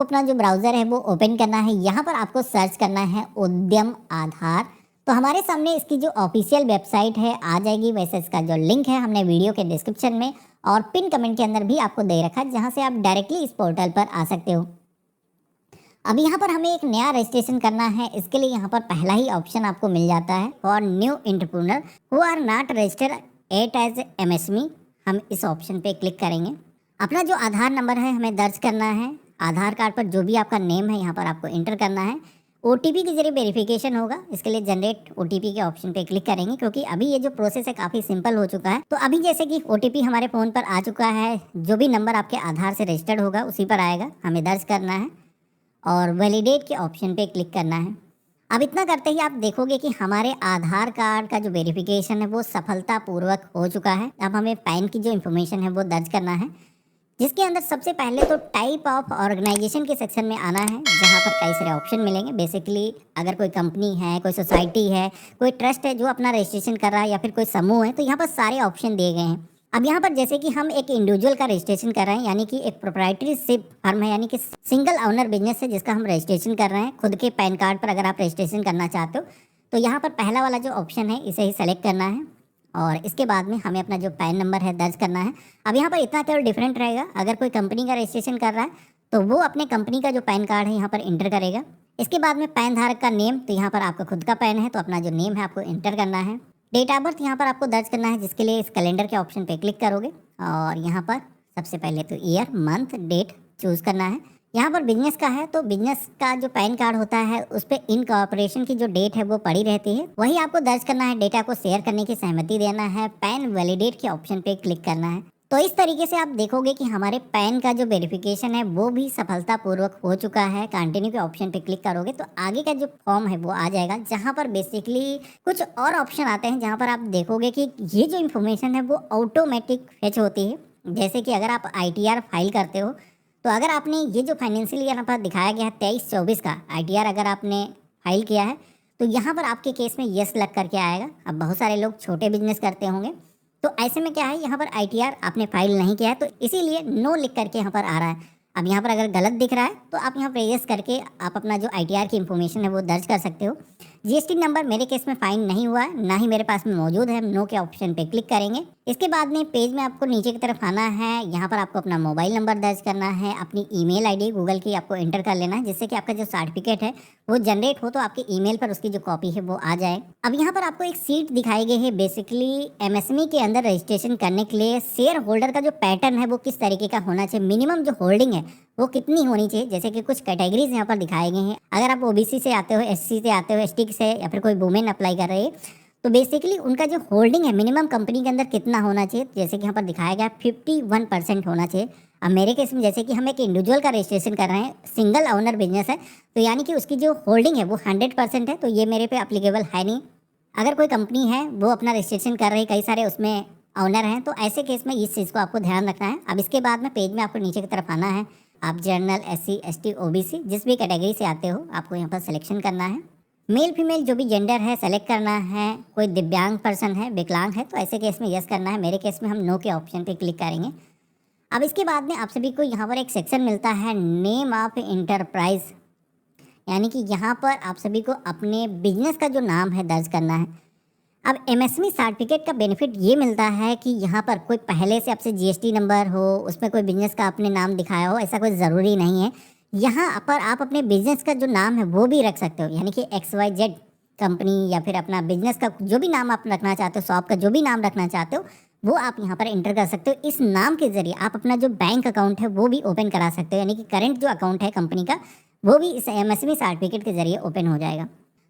अपना जो ब्राउज़र है वो ओपन करना है। यहाँ पर आपको सर्च करना है उद्यम आधार। तो हमारे सामने इसकी जो ऑफिशियल वेबसाइट है आ जाएगी। वैसे इसका जो लिंक है हमने वीडियो के डिस्क्रिप्शन में और पिन कमेंट के अंदर भी आपको दे रखा है, जहाँ से आप डायरेक्टली इस पोर्टल पर आ सकते हो। अब यहाँ पर हमें एक नया रजिस्ट्रेशन करना है। इसके लिए यहाँ पर पहला ही ऑप्शन आपको मिल जाता है for new entrepreneur who are not registered at as MSME. हम इस ऑप्शन पे क्लिक करेंगे। अपना जो आधार नंबर है हमें दर्ज करना है। आधार कार्ड पर जो भी आपका नेम है यहाँ पर आपको इंटर करना है। ओटीपी के जरिए वेरिफिकेशन होगा। इसके लिए जनरेट ओटीपी के ऑप्शन पे क्लिक करेंगे, क्योंकि अभी ये जो प्रोसेस है काफ़ी सिंपल हो चुका है। तो अभी जैसे कि ओटीपी हमारे फ़ोन पर आ चुका है, जो भी नंबर आपके आधार से रजिस्टर्ड होगा उसी पर आएगा, हमें दर्ज करना है और वैलिडेट के ऑप्शन पे क्लिक करना है। अब इतना करते ही आप देखोगे कि हमारे आधार कार्ड का जो वेरिफिकेशन है वो सफलतापूर्वक हो चुका है। अब हमें पैन की जो इन्फॉर्मेशन है वो दर्ज करना है, जिसके अंदर सबसे पहले तो टाइप ऑफ ऑर्गेनाइजेशन के सेक्शन में आना है, जहाँ पर कई सारे ऑप्शन मिलेंगे। बेसिकली अगर कोई कंपनी है, कोई सोसाइटी है, कोई ट्रस्ट है जो अपना रजिस्ट्रेशन कर रहा है, या फिर कोई समूह है, तो यहाँ पर सारे ऑप्शन दिए गए हैं। अब यहाँ पर जैसे कि हम एक इंडिविजुअल का रजिस्ट्रेशन कर रहे हैं, यानी कि एक प्रोप्राइटरशिप फर्म है, यानी कि सिंगल ओनर बिजनेस है जिसका हम रजिस्ट्रेशन कर रहे हैं खुद के पैन कार्ड पर। अगर आप रजिस्ट्रेशन करना चाहते हो तो यहाँ पर पहला वाला जो ऑप्शन है इसे ही सेलेक्ट करना है और इसके बाद में हमें अपना जो पैन नंबर है दर्ज करना है। अब यहाँ पर इतना केवल डिफरेंट रहेगा, अगर कोई कंपनी का रजिस्ट्रेशन कर रहा है तो वो अपने कंपनी का जो पैन कार्ड है यहाँ पर इंटर करेगा। इसके बाद में पैन धारक का नेम, तो यहाँ पर आपका खुद का पैन है तो अपना जो नेम है आपको इंटर करना है। डेट ऑफ बर्थ यहाँ पर आपको दर्ज करना है, जिसके लिए इस कैलेंडर के ऑप्शन पे क्लिक करोगे और यहाँ पर सबसे पहले तो ईयर, मंथ, डेट चूज़ करना है। यहाँ पर बिजनेस का है तो बिजनेस का जो पैन कार्ड होता है उस पर इनकॉर्पोरेशन की जो डेट है वो पड़ी रहती है, वही आपको दर्ज करना है। डेटा को शेयर करने की सहमति देना है। पैन वैलिडेट के ऑप्शन पे क्लिक करना है। तो इस तरीके से आप देखोगे कि हमारे पैन का जो वेरिफिकेशन है वो भी सफलतापूर्वक हो चुका है। कंटिन्यू के ऑप्शन पे क्लिक करोगे तो आगे का जो फॉर्म है वो आ जाएगा, जहाँ पर बेसिकली कुछ और ऑप्शन आते हैं, जहाँ पर आप देखोगे कि ये जो इन्फॉर्मेशन है वो ऑटोमेटिक फेच होती है। जैसे कि अगर आप ITR फाइल करते हो तो अगर आपने ये जो फाइनेंशियल ईयर पर दिखाया गया है 23-24 का ITR अगर आपने फाइल किया है तो यहाँ पर आपके केस में यस लग करके आएगा। अब बहुत सारे लोग छोटे बिजनेस करते होंगे तो ऐसे में क्या है, यहाँ पर ITR आपने फाइल नहीं किया है तो इसीलिए नो लिख करके यहाँ पर आ रहा है। अब यहाँ पर अगर गलत दिख रहा है तो आप यहाँ पर यस करके आप अपना जो ITR की इन्फॉर्मेशन है वो दर्ज कर सकते हो। GST नंबर मेरे केस में फाइन नहीं हुआ है, ना ही मेरे पास में मौजूद है। नो के ऑप्शन पे क्लिक करेंगे। इसके बाद में पेज में आपको नीचे की तरफ आना है। यहाँ पर आपको अपना मोबाइल नंबर दर्ज करना है, अपनी ईमेल आईडी गूगल की आपको एंटर कर लेना है, जिससे कि आपका जो सर्टिफिकेट है वो जनरेट हो तो आपके ईमेल पर उसकी जो कॉपी है वो आ जाए। अब यहाँ पर आपको एक सीट दिखाई गई है। बेसिकली MSME के अंदर रजिस्ट्रेशन करने के लिए शेयर होल्डर का जो पैटर्न है वो किस तरीके का होना चाहिए, मिनिमम जो होल्डिंग है वो कितनी होनी चाहिए। जैसे कि कुछ कैटेगरीज यहाँ पर दिखाए गए हैं। अगर आप OBC से आते हो, SC से आते हो, ST से, या फिर कोई वुमेन अप्लाई कर रही है तो बेसिकली उनका जो होल्डिंग है मिनिमम कंपनी के अंदर कितना होना चाहिए। जैसे कि यहाँ पर दिखाया गया 51% होना चाहिए। अब मेरे केस में जैसे कि हम एक इंडिविजुअल का रजिस्ट्रेशन कर रहे हैं, सिंगल ओनर बिजनेस है, तो यानी कि उसकी जो होल्डिंग है वो 100% है, तो ये मेरे पे अप्लीकेबल है नहीं। अगर कोई कंपनी है वो अपना रजिस्ट्रेशन कर रही, कई सारे उसमें ऑनर हैं, तो ऐसे केस में इस चीज़ को आपको ध्यान रखना है। अब इसके बाद में पेज में आपको नीचे की तरफ आना है। आप जनरल, SC, ST, OBC जिस भी कैटेगरी से आते हो आपको यहाँ पर सिलेक्शन करना है। मेल फीमेल जो भी जेंडर है सेलेक्ट करना है। कोई दिव्यांग पर्सन है, विकलांग है, तो ऐसे केस में यस करना है। मेरे केस में हम नो के ऑप्शन पे क्लिक करेंगे। अब इसके बाद में आप सभी को यहाँ पर एक सेक्शन मिलता है नेम ऑफ इंटरप्राइज, यानी कि यहाँ पर आप सभी को अपने बिजनेस का जो नाम है दर्ज करना है। अब MSME सर्टिफिकेट का बेनिफिट ये मिलता है कि यहाँ पर कोई पहले से आपसे GST नंबर हो, उसमें कोई बिजनेस का आपने नाम दिखाया हो, ऐसा कोई ज़रूरी नहीं है। यहाँ पर आप अपने बिजनेस का जो नाम है वो भी रख सकते हो, यानी कि XYZ कंपनी, या फिर अपना बिजनेस का जो भी नाम आप रखना चाहते हो, शॉप का जो भी नाम रखना चाहते हो वो आप यहाँ पर एंटर कर सकते हो। इस नाम के ज़रिए आप अपना जो बैंक अकाउंट है वो भी ओपन करा सकते हो, यानी कि करंट जो अकाउंट है कंपनी का वो भी इस MSME सर्टिफिकेट के ज़रिए ओपन हो जाएगा।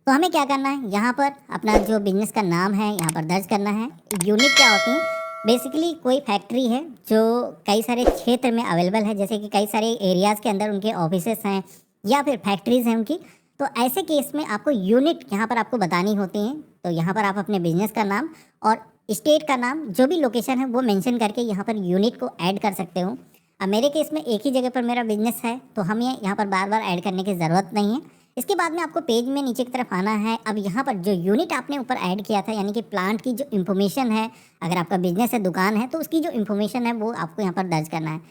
तो हमें क्या करना है, यहाँ पर अपना जो बिजनेस का नाम है यहाँ पर दर्ज करना है। यूनिट क्या होती है, बेसिकली कोई फैक्ट्री है जो कई सारे क्षेत्र में अवेलेबल है, जैसे कि कई सारे एरियाज़ के अंदर उनके ऑफिसेस हैं या फिर फैक्ट्रीज़ हैं उनकी, तो ऐसे केस में आपको यूनिट यहाँ पर आपको बतानी होती हैं। तो यहाँ पर आप अपने बिजनेस का नाम और स्टेट का नाम, जो भी लोकेशन है वो मेंशन करके यहाँ पर यूनिट को ऐड कर सकते हो। अब मेरे केस में एक ही जगह पर मेरा बिजनेस है तो हमें यहाँ पर बार बार ऐड करने की ज़रूरत नहीं है। इसके बाद में आपको पेज में नीचे की तरफ आना है। अब यहाँ पर जो यूनिट आपने ऊपर ऐड किया था, यानी कि प्लांट की जो इन्फॉर्मेशन है, अगर आपका बिजनेस है, दुकान है, तो उसकी जो इन्फॉर्मेशन है वो आपको यहाँ पर दर्ज करना है।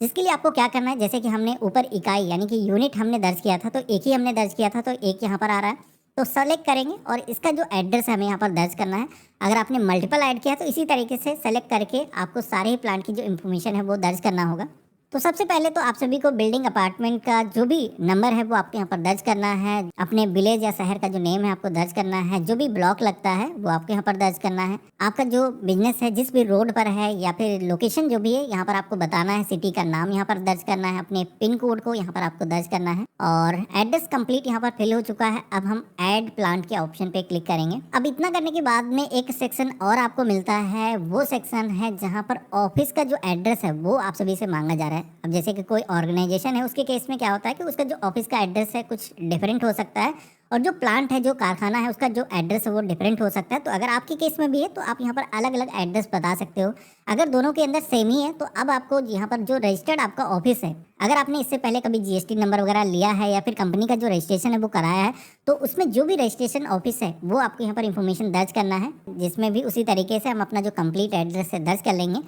जिसके लिए आपको क्या करना है, जैसे कि हमने ऊपर इकाई यानी कि यूनिट हमने दर्ज किया था, तो एक ही हमने दर्ज किया था, तो एक यहाँ पर आ रहा है, तो सेलेक्ट करेंगे और इसका जो एड्रेस है हमें यहाँ पर दर्ज करना है। अगर आपने मल्टीपल ऐड किया तो इसी तरीके से सेलेक्ट करके आपको सारे ही प्लांट की जो इन्फॉर्मेशन है वो दर्ज करना होगा। तो सबसे पहले तो आप सभी को बिल्डिंग अपार्टमेंट का जो भी नंबर है वो आपको यहाँ पर दर्ज करना है, अपने विलेज या शहर का जो नेम है आपको दर्ज करना है, जो भी ब्लॉक लगता है वो आपको यहाँ पर दर्ज करना है, आपका जो बिजनेस है जिस भी रोड पर है या फिर लोकेशन जो भी है यहाँ पर आपको बताना है, सिटी का नाम यहाँ पर दर्ज करना है, अपने पिन कोड को यहाँ पर आपको दर्ज करना है। और एड्रेस कंप्लीट यहाँ पर फिल हो चुका है। अब हम ऐड प्लांट के ऑप्शन पे क्लिक करेंगे। अब इतना करने के बाद में एक सेक्शन और आपको मिलता है, वो सेक्शन है जहाँ पर ऑफिस का जो एड्रेस है वो आप सभी से मांगा जा रहा है। अब जैसे कि कोई ऑर्गेनाइजेशन है उसके केस में क्या होता है कि उसका जो ऑफिस का एड्रेस है कुछ डिफरेंट हो सकता है, और जो प्लांट है, जो कारखाना है, उसका जो एड्रेस है वो डिफरेंट हो सकता है। तो अगर आपके केस में भी है तो आप यहाँ पर अलग अलग एड्रेस बता सकते हो। अगर दोनों के अंदर सेम ही है तो अब आपको यहाँ पर जो रजिस्टर्ड आपका ऑफिस है, अगर आपने इससे पहले कभी जीएसटी नंबर वगैरह लिया है या फिर कंपनी का जो रजिस्ट्रेशन है वो कराया है, तो उसमें जो भी रजिस्ट्रेशन ऑफिस है वो आपको यहाँ पर इन्फॉर्मेशन दर्ज करना है, जिसमें भी उसी तरीके से हम अपना जो कंप्लीट एड्रेस है दर्ज कर लेंगे।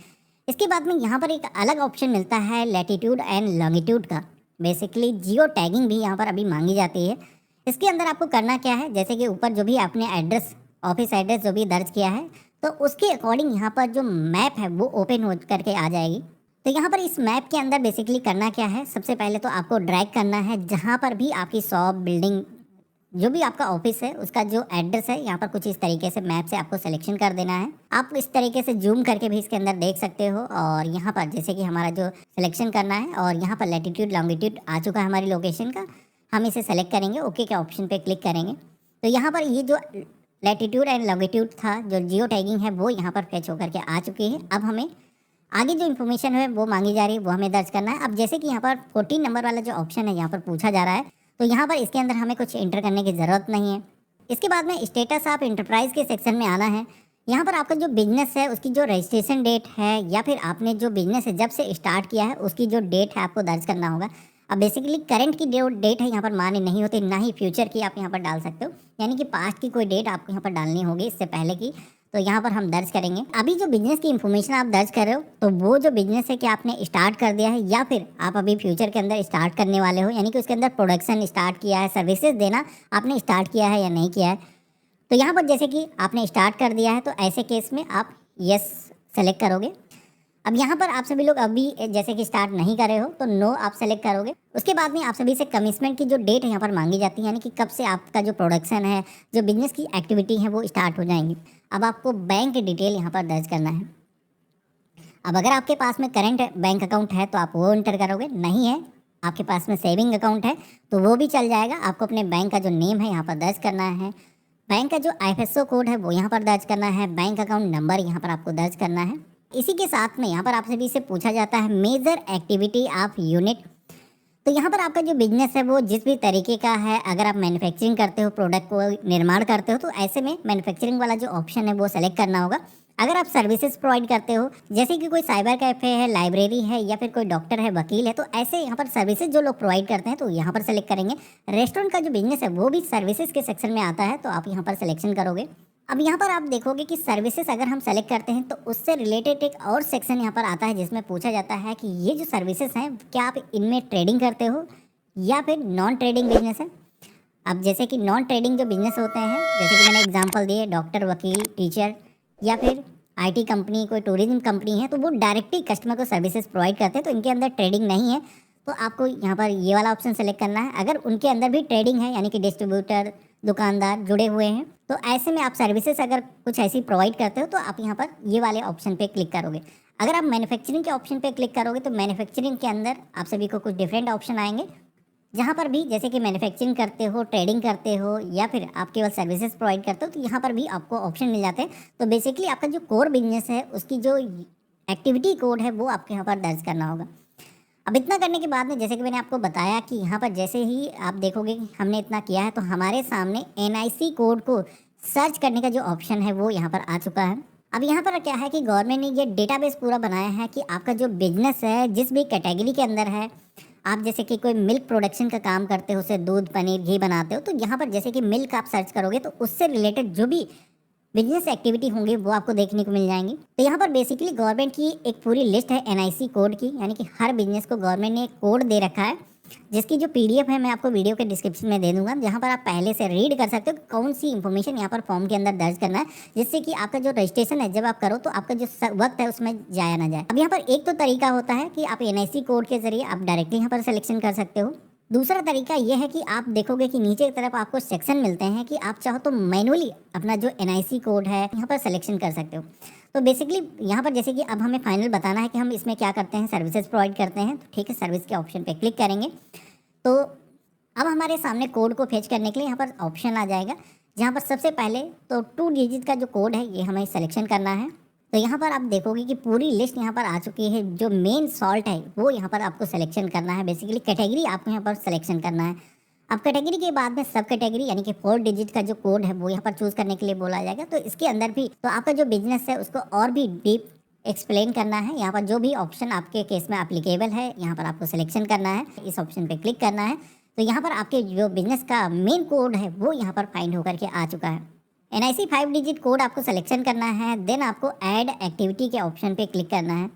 इसके बाद में यहाँ पर एक अलग ऑप्शन मिलता है लैटिट्यूड एंड लॉन्गिट्यूड का। बेसिकली जियो टैगिंग भी यहाँ पर अभी मांगी जाती है। इसके अंदर आपको करना क्या है, जैसे कि ऊपर जो भी आपने एड्रेस, ऑफिस एड्रेस जो भी दर्ज किया है, तो उसके अकॉर्डिंग यहाँ पर जो मैप है वो ओपन हो करके आ जाएगी। तो यहाँ पर इस मैप के अंदर बेसिकली करना क्या है, सबसे पहले तो आपको ड्रैग करना है जहाँ पर भी आपकी शॉप, बिल्डिंग, जो भी आपका ऑफिस है उसका जो एड्रेस है यहाँ पर कुछ इस तरीके से मैप से आपको सिलेक्शन कर देना है। आप इस तरीके से जूम करके भी इसके अंदर देख सकते हो। और यहाँ पर जैसे कि हमारा जो सिलेक्शन करना है और यहाँ पर लैटिट्यूड लॉन्गिट्यूड आ चुका है हमारी लोकेशन का, हम इसे सेलेक्ट करेंगे, ओके के ऑप्शन पे क्लिक करेंगे। तो यहाँ पर ये जो लैटिट्यूड एंड लॉन्गिट्यूड था, जो जियो टैगिंग है, वो यहाँ पर फैच होकर के आ चुकी है। अब हमें आगे जो इन्फॉर्मेशन है वो मांगी जा रही है वो हमें दर्ज करना है। अब जैसे कि यहाँ पर 14 नंबर वाला जो ऑप्शन है यहाँ पर पूछा जा रहा है, तो यहाँ पर इसके अंदर हमें कुछ एंटर करने की ज़रूरत नहीं है। इसके बाद में स्टेटस ऑफ एंटरप्राइज के सेक्शन में आना है। यहाँ पर आपका जो बिजनेस है उसकी जो रजिस्ट्रेशन डेट है या फिर आपने जो बिजनेस है जब से स्टार्ट किया है उसकी जो डेट है आपको दर्ज करना होगा। अब बेसिकली करंट की जो डेट है यहाँ पर मान्य नहीं होती, ना ही फ्यूचर की आप यहाँ पर डाल सकते हो, यानी कि पास्ट की कोई डेट आपको यहाँ पर डालनी होगी इससे पहले की। तो यहाँ पर हम दर्ज करेंगे। अभी जो बिजनेस की इन्फॉर्मेशन आप दर्ज कर रहे हो, तो वो जो बिजनेस है कि आपने स्टार्ट कर दिया है या फिर आप अभी फ्यूचर के अंदर स्टार्ट करने वाले हो, यानी कि उसके अंदर प्रोडक्शन स्टार्ट किया है, सर्विसेज देना आपने स्टार्ट किया है या नहीं किया है। तो यहाँ पर जैसे कि आपने स्टार्ट कर दिया है तो ऐसे केस में आप यस सेलेक्ट करोगे। अब यहाँ पर आप सभी लोग अभी जैसे कि स्टार्ट नहीं कर रहे हो तो नो आप सेलेक्ट करोगे। उसके बाद में आप सभी से कमिटमेंट की जो डेट है यहाँ पर मांगी जाती है, यानी कि कब से आपका जो प्रोडक्शन है, जो बिजनेस की एक्टिविटी है वो स्टार्ट हो जाएंगी। अब आपको बैंक डिटेल यहाँ पर दर्ज करना है। अब अगर आपके पास में करंट बैंक अकाउंट है तो आप वो एंटर करोगे, नहीं है आपके पास में सेविंग अकाउंट है तो वो भी चल जाएगा। आपको अपने बैंक का जो नेम है यहाँ पर दर्ज करना है, बैंक का जो IFSO कोड है वो यहाँ पर दर्ज करना है, बैंक अकाउंट नंबर यहाँ पर आपको दर्ज करना है। इसी के साथ में यहाँ पर आपसे भी से पूछा जाता है मेजर एक्टिविटी ऑफ यूनिट। तो यहाँ पर आपका जो बिजनेस है वो जिस भी तरीके का है, अगर आप मैन्युफैक्चरिंग करते हो, प्रोडक्ट को निर्माण करते हो, तो ऐसे में मैन्युफैक्चरिंग वाला जो ऑप्शन है वो सेलेक्ट करना होगा। अगर आप सर्विसेज प्रोवाइड करते हो, जैसे कि कोई साइबर कैफे है, लाइब्रेरी है या फिर कोई डॉक्टर है, वकील है, तो ऐसे यहाँ पर सर्विसेज जो लोग प्रोवाइड करते हैं तो यहाँ पर सेलेक्ट करेंगे। रेस्टोरेंट का जो बिजनेस है वो भी सर्विसेज के सेक्शन में आता है तो आप यहाँ पर सिलेक्शन करोगे। अब यहाँ पर आप देखोगे कि सर्विसेज अगर हम सेलेक्ट करते हैं तो उससे रिलेटेड एक और सेक्शन यहाँ पर आता है जिसमें पूछा जाता है कि ये जो सर्विसेज हैं क्या आप इनमें ट्रेडिंग करते हो या फिर नॉन ट्रेडिंग बिजनेस है। अब जैसे कि नॉन ट्रेडिंग जो बिजनेस होते हैं, जैसे कि मैंने एग्जांपल दिए, डॉक्टर, वकील, टीचर या फिर IT कंपनी, कोई टूरिज्म कंपनी है, तो वो डायरेक्टली कस्टमर को सर्विसेज प्रोवाइड करते हैं तो इनके अंदर ट्रेडिंग नहीं है। तो आपको यहाँ पर ये वाला ऑप्शन सेलेक्ट करना है। अगर उनके अंदर भी ट्रेडिंग है, यानी कि डिस्ट्रीब्यूटर, दुकानदार जुड़े हुए हैं, तो ऐसे में आप सर्विसेज अगर कुछ ऐसी प्रोवाइड करते हो तो आप यहाँ पर ये वाले ऑप्शन पे क्लिक करोगे। अगर आप मैन्युफैक्चरिंग के ऑप्शन पे क्लिक करोगे तो मैन्युफैक्चरिंग के अंदर आप सभी को कुछ डिफरेंट ऑप्शन आएंगे, जहाँ पर भी जैसे कि मैन्युफैक्चरिंग करते हो, ट्रेडिंग करते हो या फिर आप केवल सर्विसेज प्रोवाइड करते हो, तो यहाँ पर भी आपको ऑप्शन मिल जाते हैं। तो बेसिकली आपका जो कोर बिजनेस है उसकी जो एक्टिविटी कोड है वो आपको यहाँ पर दर्ज करना होगा। अब इतना करने के बाद में जैसे कि मैंने आपको बताया कि यहाँ पर जैसे ही आप देखोगे कि हमने इतना किया है तो हमारे सामने NIC कोड को सर्च करने का जो ऑप्शन है वो यहाँ पर आ चुका है। अब यहाँ पर क्या है कि गवर्नमेंट ने ये डेटाबेस पूरा बनाया है कि आपका जो बिजनेस है जिस भी कैटेगरी के अंदर है, आप जैसे कि कोई मिल्क प्रोडक्शन का काम करते हो, उससे दूध, पनीर, घी बनाते हो, तो यहाँ पर जैसे कि मिल्क आप सर्च करोगे तो उससे रिलेटेड जो भी बिजनेस एक्टिविटी होंगी वो आपको देखने को मिल जाएंगी। तो यहाँ पर बेसिकली गवर्नमेंट की एक पूरी लिस्ट है एनआईसी कोड की, यानी कि हर बिजनेस को गवर्नमेंट ने एक कोड दे रखा है, जिसकी जो पीडीएफ है मैं आपको वीडियो के डिस्क्रिप्शन में दे दूंगा, जहाँ पर आप पहले से रीड कर सकते हो कि कौन सी इन्फॉर्मेशन यहाँ पर फॉर्म के अंदर दर्ज करना है, जिससे कि आपका जो रजिस्ट्रेशन है जब आप करो तो आपका जो वक्त है उसमें जाया ना जाए। अब यहाँ पर एक तो तरीका होता है कि आप एनआईसी कोड के जरिए आप डायरेक्टली यहाँ पर सिलेक्शन कर सकते हो। दूसरा तरीका यह है कि आप देखोगे कि नीचे की तरफ आपको सेक्शन मिलते हैं कि आप चाहो तो मैनुअली अपना जो एनआईसी कोड है यहाँ पर सिलेक्शन कर सकते हो। तो बेसिकली यहाँ पर जैसे कि अब हमें फाइनल बताना है कि हम इसमें क्या करते हैं, सर्विसेज प्रोवाइड करते हैं, तो ठीक है, सर्विस के ऑप्शन पे क्लिक करेंगे तो अब हमारे सामने कोड को फेच करने के लिए यहाँ पर ऑप्शन आ जाएगा, जहाँ पर सबसे पहले तो 2 डिजिट का जो कोड है ये हमें सिलेक्शन करना है। तो यहाँ पर आप देखोगे कि पूरी लिस्ट यहाँ पर आ चुकी है। जो मेन सॉल्ट है वो यहाँ पर आपको सिलेक्शन करना है, बेसिकली कैटेगरी आपको यहाँ पर सिलेक्शन करना है। अब कैटेगरी के बाद में सब कैटेगरी यानी कि 4 डिजिट का जो कोड है वो यहाँ पर चूज़ करने के लिए बोला जाएगा। तो इसके अंदर भी तो आपका जो बिजनेस है उसको और भी डीप एक्सप्लेन करना है। यहाँ पर जो भी ऑप्शन आपके केस में एप्लीकेबल है यहाँ पर आपको सिलेक्शन करना है, इस ऑप्शन पे क्लिक करना है। तो यहाँ पर आपके जो बिजनेस का मेन कोड है वो यहाँ पर फाइंड होकर के आ चुका है। एनआईसी 5 डिजिट कोड आपको सिलेक्शन करना है, देन आपको ऐड एक्टिविटी के ऑप्शन पे क्लिक करना है।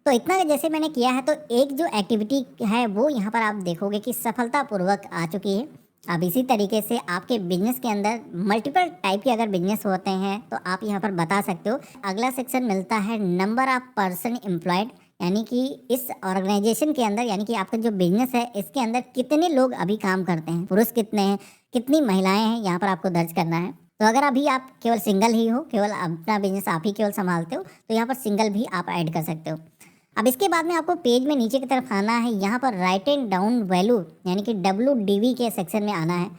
तो इतना जैसे मैंने किया है तो एक जो एक्टिविटी है वो यहाँ पर आप देखोगे कि सफलतापूर्वक आ चुकी है। अब इसी तरीके से आपके बिजनेस के अंदर मल्टीपल टाइप के अगर बिजनेस होते हैं तो आप यहाँ पर बता सकते हो। अगला सेक्शन मिलता है नंबर ऑफ पर्सन एम्प्लॉयड, यानी कि इस ऑर्गेनाइजेशन के अंदर यानी कि आपका जो बिजनेस है इसके अंदर कितने लोग अभी काम करते हैं, पुरुष कितने हैं, कितनी महिलाएं हैं, यहाँ पर आपको दर्ज करना है। तो अगर अभी आप केवल सिंगल ही हो, केवल अपना बिजनेस आप ही केवल संभालते हो, तो यहाँ पर सिंगल भी आप ऐड कर सकते हो। अब इसके बाद में आपको पेज में नीचे की तरफ आना है, यहाँ पर राइट एंड डाउन वैल्यू यानी कि WDV के सेक्शन में आना है।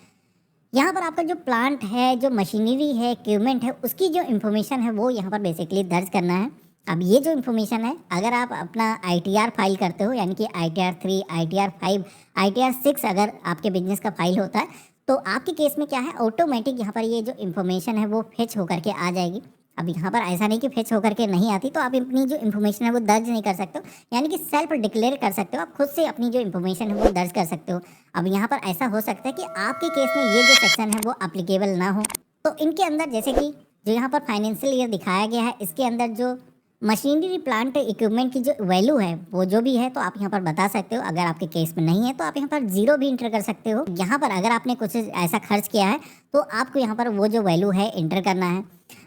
यहाँ पर आपका जो प्लांट है, जो मशीनरी है, इक्विपमेंट है, उसकी जो इन्फॉर्मेशन है वो यहाँ पर बेसिकली दर्ज करना है। अब ये जो इन्फॉर्मेशन है अगर आप अपना ITR फाइल करते हो यानी कि ITR 3, ITR 5, ITR 6 अगर आपके बिजनेस का फाइल होता है तो आपके केस में क्या है, ऑटोमेटिक यहाँ पर ये जो इन्फॉर्मेशन है वो फेच होकर के आ जाएगी। अब यहाँ पर ऐसा नहीं कि फेच होकर के नहीं आती, तो आप अपनी जो इन्फॉर्मेशन है वो दर्ज नहीं कर सकते हो, यानी कि सेल्फ डिक्लेयर कर सकते हो, आप खुद से अपनी जो इन्फॉर्मेशन है वो दर्ज कर सकते हो। अब यहाँ पर ऐसा हो सकता है कि आपके केस में ये जो सेक्शन है वो अप्लीकेबल ना हो, तो इनके अंदर जैसे कि जो यहाँ पर फाइनेंशियल ईयर दिखाया गया है इसके अंदर जो मशीनरी प्लांट इक्विपमेंट की जो वैल्यू है वो जो भी है तो आप यहाँ पर बता सकते हो। अगर आपके केस में नहीं है तो आप यहाँ पर 0 भी इंटर कर सकते हो। यहाँ पर अगर आपने कुछ ऐसा खर्च किया है तो आपको यहाँ पर वो जो वैल्यू है इंटर करना है।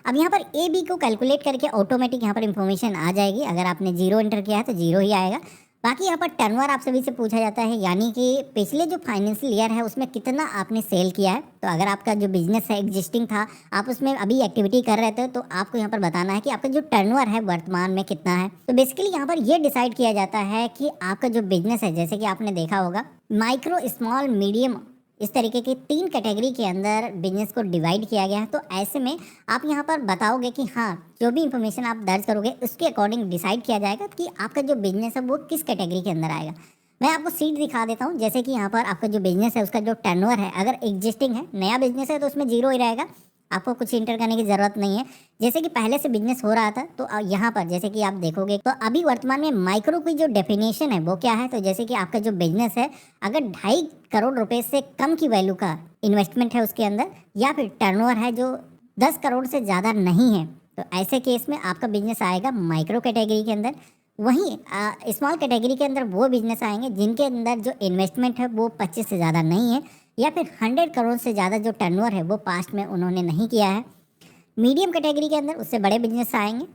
अब यहाँ पर AB को कैलकुलेट करके ऑटोमेटिक यहाँ पर इंफॉर्मेशन आ जाएगी। अगर आपने 0 इंटर किया है तो 0 ही आएगा। बाकी यहाँ पर टर्नओवर आप सभी से पूछा जाता है, यानी कि पिछले जो फाइनेंशियल ईयर है उसमें कितना आपने सेल किया है। तो अगर आपका जो बिजनेस है एग्जिस्टिंग था, आप उसमें अभी एक्टिविटी कर रहे थे, तो आपको यहाँ पर बताना है कि आपका जो टर्नओवर है वर्तमान में कितना है। तो बेसिकली यहाँ पर ये डिसाइड किया जाता है कि आपका जो बिजनेस है, जैसे कि आपने देखा होगा माइक्रो, स्मॉल, मीडियम, इस तरीके की 3 कैटेगरी के अंदर बिजनेस को डिवाइड किया गया है। तो ऐसे में आप यहाँ पर बताओगे कि हाँ, जो भी इंफॉर्मेशन आप दर्ज करोगे उसके अकॉर्डिंग डिसाइड किया जाएगा कि आपका जो बिजनेस है वो किस कैटेगरी के अंदर आएगा। मैं आपको सीट दिखा देता हूँ। जैसे कि यहाँ पर आपका जो बिजनेस है उसका जो टर्नओवर है, अगर एग्जिस्टिंग है, नया बिजनेस है तो उसमें 0 ही रहेगा, आपको कुछ इंटर करने की ज़रूरत नहीं है। जैसे कि पहले से बिजनेस हो रहा था तो यहाँ पर जैसे कि आप देखोगे तो अभी वर्तमान में माइक्रो की जो डेफिनेशन है वो क्या है। तो जैसे कि आपका जो बिजनेस है अगर 2.5 करोड़ रुपए से कम की वैल्यू का इन्वेस्टमेंट है उसके अंदर, या फिर टर्नओवर है जो 10 करोड़ से ज़्यादा नहीं है, तो ऐसे केस में आपका बिजनेस आएगा माइक्रो कैटेगरी के अंदर। वहीं स्मॉल कैटेगरी के अंदर वो बिजनेस आएंगे जिनके अंदर जो इन्वेस्टमेंट है वो 25 से ज़्यादा नहीं है, या फिर 100 करोड़ से ज़्यादा जो टर्नओवर है वो पास्ट में उन्होंने नहीं किया है। मीडियम कैटेगरी के अंदर उससे बड़े बिजनेस आएंगे,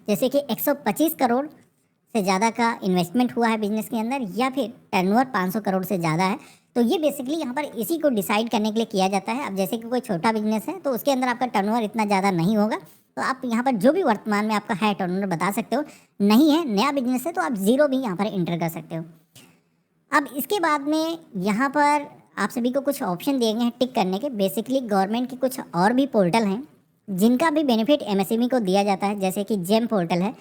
जैसे कि 125 करोड़ से ज़्यादा का इन्वेस्टमेंट हुआ है बिजनेस के अंदर, या फिर टर्नओवर 500 करोड़ से ज़्यादा है। तो ये बेसिकली यहाँ पर इसी को डिसाइड करने के लिए किया जाता है। अब जैसे कि कोई छोटा बिजनेस है तो उसके अंदर आपका टर्नओवर इतना ज़्यादा नहीं होगा, तो आप यहाँ पर जो भी वर्तमान में आपका है टर्नओवर बता सकते हो। नहीं है, नया बिजनेस है, तो आप 0 भी यहाँ पर इंटर कर सकते हो। अब इसके बाद में यहाँ पर आप सभी को कुछ ऑप्शन दिए गए हैं टिक करने के। बेसिकली गवर्नमेंट के कुछ और भी पोर्टल हैं जिनका भी बेनिफिट MSME को दिया जाता है, जैसे कि जेम पोर्टल है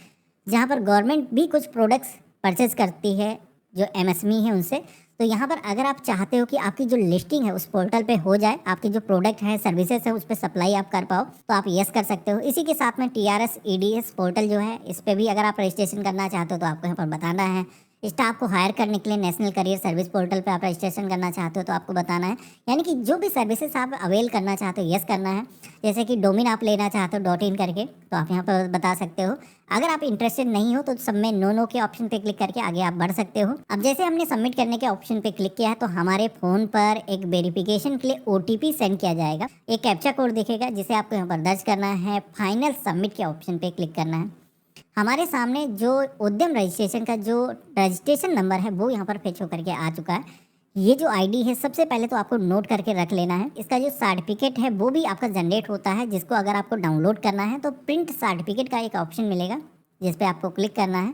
जहाँ पर गवर्नमेंट भी कुछ प्रोडक्ट्स परचेज करती है जो MSME है उनसे। तो यहाँ पर अगर आप चाहते हो कि आपकी जो लिस्टिंग है उस पोर्टल पे हो जाए, आपकी जो प्रोडक्ट है, सर्विसेज है, उस पर सप्लाई आप कर पाओ, तो आप यस कर सकते हो। इसी के साथ में TRS EDS पोर्टल जो है इस पर भी अगर आप रजिस्ट्रेशन करना चाहते हो तो आपको यहाँ पर बताना है स्टाफ को हायर करने के लिए नेशनल करियर सर्विस पोर्टल पे आप रजिस्ट्रेशन करना चाहते हो तो आपको बताना है, यानी कि जो भी सर्विसेज आप अवेल करना चाहते हो यस करना है। जैसे कि डोमेन आप लेना चाहते हो .in करके, तो आप यहाँ पर बता सकते हो। अगर आप इंटरेस्टेड नहीं हो तो सब में नो के ऑप्शन पे क्लिक करके आगे आप बढ़ सकते हो। अब जैसे हमने सबमिट करने के ऑप्शन पे क्लिक किया है तो हमारे फोन पर एक वेरिफिकेशन के लिए OTP सेंड किया जाएगा। एक कैप्चा कोड दिखेगा जिसे आपको यहाँ पर दर्ज करना है, फाइनल सबमिट के ऑप्शन पे क्लिक करना है। हमारे सामने जो उद्यम रजिस्ट्रेशन का जो रजिस्ट्रेशन नंबर है वो यहाँ पर फेच होकर के आ चुका है। ये जो आईडी है सबसे पहले तो आपको नोट करके रख लेना है। इसका जो सर्टिफिकेट है वो भी आपका जनरेट होता है, जिसको अगर आपको डाउनलोड करना है तो प्रिंट सर्टिफिकेट का एक ऑप्शन मिलेगा जिस पे आपको क्लिक करना है।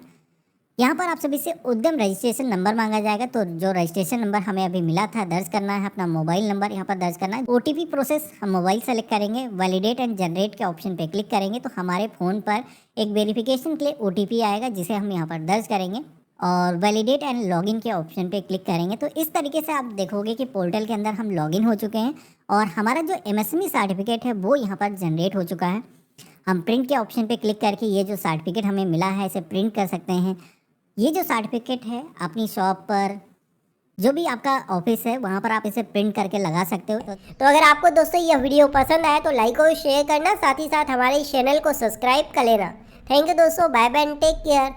यहाँ पर आप सभी से उद्यम रजिस्ट्रेशन नंबर मांगा जाएगा, तो जो रजिस्ट्रेशन नंबर हमें अभी मिला था दर्ज करना है, अपना मोबाइल नंबर यहाँ पर दर्ज करना है। OTP प्रोसेस हम मोबाइल सेलेक्ट करेंगे, वैलिडेट एंड जनरेट के ऑप्शन पे क्लिक करेंगे तो हमारे फ़ोन पर एक वेरिफिकेशन के लिए OTP आएगा जिसे हम यहाँ पर दर्ज करेंगे और वैलिडेट एंड लॉगिन के ऑप्शन पे क्लिक करेंगे। तो इस तरीके से आप देखोगे कि पोर्टल के अंदर हम लॉगिन हो चुके हैं और हमारा जो MSME सर्टिफिकेट है वो यहाँ पर जनरेट हो चुका है। हम प्रिंट के ऑप्शन पे क्लिक करके ये जो सर्टिफिकेट हमें मिला है इसे प्रिंट कर सकते हैं। ये जो सर्टिफिकेट है अपनी शॉप पर, जो भी आपका ऑफिस है वहाँ पर आप इसे प्रिंट करके लगा सकते हो। तो अगर आपको दोस्तों यह वीडियो पसंद आए तो लाइक और शेयर करना, साथ ही साथ हमारे इस चैनल को सब्सक्राइब कर लेना। थैंक यू दोस्तों, bye bye and take care.